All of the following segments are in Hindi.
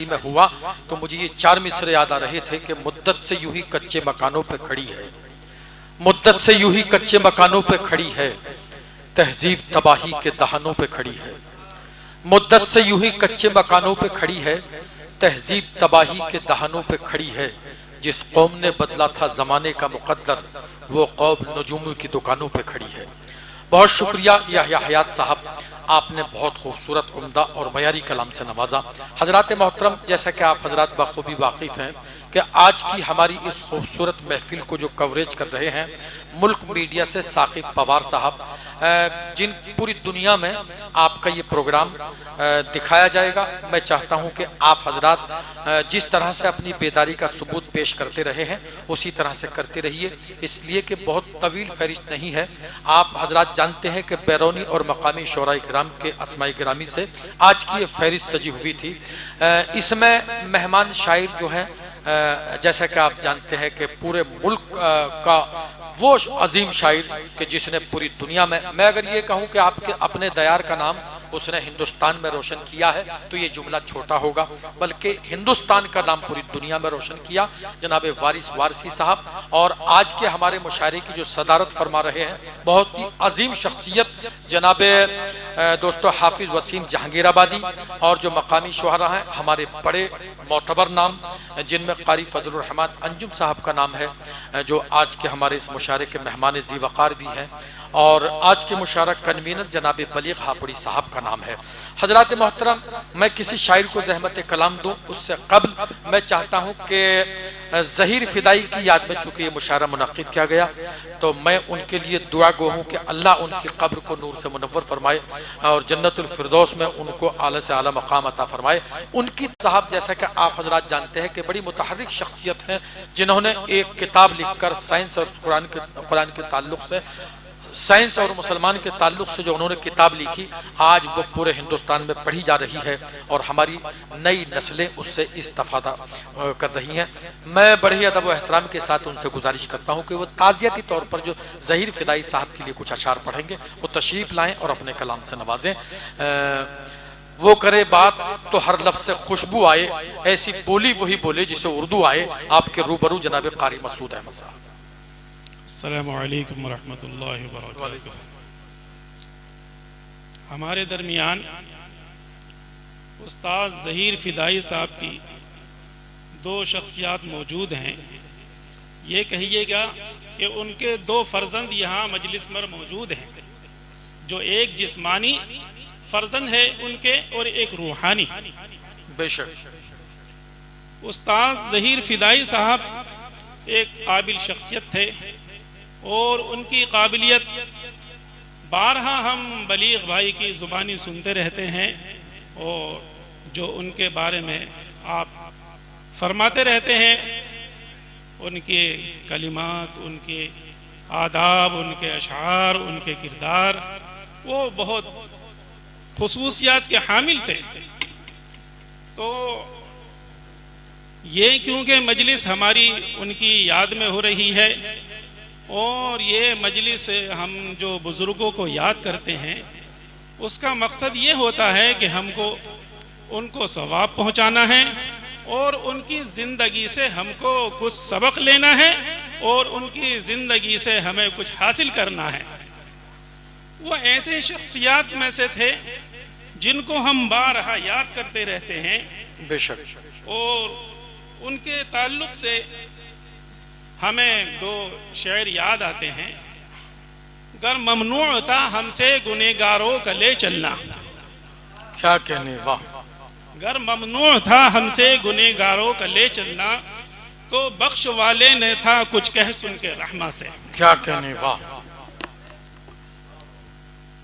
में हुआ तो मुझे ये 4 मिसरे याद आ रहे थे कि मुद्दत से यूं ही कच्चे मकानों पे खड़ी है, मुद्दत से यूं ही कच्चे मकानों पे खड़ी है, तहजीब तबाही के दहानों पे खड़ी है। मुद्दत से यूं ही कच्चे मकानों पे खड़ी है, तहजीब तबाही के दहानों पे खड़ी है। जिस कौम ने बदला था जमाने का मुकद्दर, वो कौम नजूम की दुकानों पे खड़ी है। बहुत शुक्रिया याह्या हयात साहब, आपने बहुत खूबसूरत, उम्दा और मयारी कलाम से नवाजा। हजरात मोहतरम, जैसा कि आप हजरात बखूबी वाकिफ़ हैं कि आज की हमारी इस खूबसूरत महफिल को जो कवरेज कर रहे हैं मुल्क मीडिया से साकिब पवार साहब, जिन पूरी दुनिया में आपका ये प्रोग्राम दिखाया जाएगा। मैं चाहता हूं कि आप हजरात जिस तरह से अपनी बेदारी का सबूत पेश करते रहे हैं उसी तरह से करते रहिए, इसलिए कि बहुत तवील फहरिस्त नहीं है। आप हजरात जानते हैं कि बैरूनी और मकामी शोरा किराम के अस्माए गिरामी से आज की ये फहरिस्त सजी हुई थी। इसमें मेहमान शायर जो हैं, जैसा कि आप जानते हैं कि पूरे मुल्क का वो अजीम शायर कि जिसने पूरी दुनिया में, मैं अगर ये कहूँ कि आपके अपने दयार का नाम उसने हिंदुस्तान में रोशन किया है तो ये जुमला छोटा होगा, बल्कि हिंदुस्तान का नाम पूरी दुनिया में रोशन किया जनाब वारिस वारसी साहब। और आज के हमारे मुशायरे की जो सदारत फरमा रहे हैं बहुत ही अजीम शख्सियत जनाब दोस्तों हाफिज वसीम जहांगीराबादी, और जो मकामी शुहरा हैं हमारे बड़े मोतबर नाम जिनमें कारी फजलुर रहमान अंजुम साहब का नाम है, जो आज के हमारे इस मुशायरे के मेहमान ज़ी वक़ार भी हैं, और आज के मुशारक कन्वीनर जनाब बलीग हापुड़ी साहब का नाम है। हजरात मोहतरम, मैं किसी शायर को जहमत कलाम दूं उससे कबल मैं चाहता हूं कि ज़हीर फ़िदाई की याद में चूँकि ये मुशायरा मुनक़्क़िद किया गया तो मैं उनके लिए दुआ गो हूँ कि अल्लाह उनकी कब्र को नूर से मुनव्वर फरमाए और जन्नतुल फिरदौस में उनको आला से आला मकाम अता फरमाए। उनकी साहब, जैसा कि आप हजरात जानते हैं कि बड़ी मुतहर्रिक शख्सियत हैं जिन्होंने एक किताब लिखकर साइंस और कुरान के ताल्लुक़ से, साइंस और मुसलमान के ताल्लुक़ से जो उन्होंने किताब लिखी, आज वो पूरे हिंदुस्तान में पढ़ी जा रही है और हमारी नई नस्लें उससे इस्तिफ़ादा कर रही हैं। मैं बड़े अदब व एहतराम के साथ उनसे गुजारिश करता हूँ कि वो ताज़ियती तौर पर जो ज़हीर फ़िदाई साहब के लिए कुछ अशार पढ़ेंगे वो तशरीफ़ लाएँ और अपने कलाम से नवाजें। वो करे बात तो हर लफ्ज़ से खुशबू आए, ऐसी बोली वही बोले जिसे उर्दू आए। आपके रूबरू जनाब कारी मसूद अहमद साहब। अस्सलामु अलैकुम वरहमतुल्लाहि वबरकातुहू। हमारे दरमियान उस्ताद ज़हीर फ़िदाई साहब की 2 शख्सियात मौजूद हैं। ये कहिएगा कि उनके 2 फ़र्जंद यहाँ मजलिस में मौजूद हैं, जो एक जिस्मानी फ़र्जंद है उनके और एक रूहानी। बेशक उस्ताद ज़हीर फ़िदाई साहब एक काबिल शख्सियत थे और उनकी काबिलियत बारहा हम बलीग भाई की ज़ुबानी सुनते रहते हैं और जो उनके बारे में आप फरमाते रहते हैं, उनके कलिमात, उनके आदाब, उनके अशार, उनके किरदार, वो बहुत खुसूसियात के हामिल थे। तो ये क्योंकि मजलिस हमारी उनकी याद में हो रही है और ये मजलिस हम जो बुज़ुर्गों को याद करते हैं उसका मकसद ये होता है कि हमको उनको सवाब पहुंचाना है और उनकी ज़िंदगी से हमको कुछ सबक लेना है और उनकी ज़िंदगी से हमें कुछ हासिल करना है। वो ऐसे शख्सियात में से थे जिनको हम बारहा याद करते रहते हैं। बेशक। और उनके ताल्लुक़ से हमें 2 शेर याद आते हैं। गर ममनू था हमसे गुनहगारों का ले चलना। क्या कहने, वाह। गर ममनू था हमसे गुनहगारों का ले चलना, तो बख्श वाले ने था कुछ कह सुन के रहमा से। क्या कहने, वाह।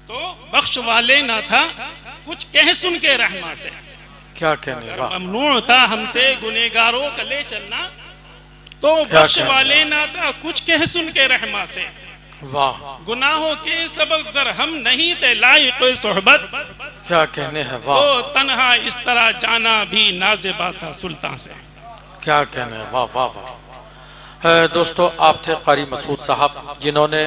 तो बख्श वाले ना था कुछ कह सुन के रहमा से। क्या कहने, वाह। ममनू था हमसे गुनहगारों का ले चलना, तो बख्श वाले ना था कुछ कह सुन के रहमा से। वाह। गुनाहों के सबब अगर हम नहीं थे लायक सोहबत, क्या कहने हैं, वाह। तो तन्हा इस तरह जाना भी नाज़िबा था सुल्तान से। क्या कहने, वाह वाह वाह। दोस्तों, आप थे कारी मसूद साहब जिन्होंने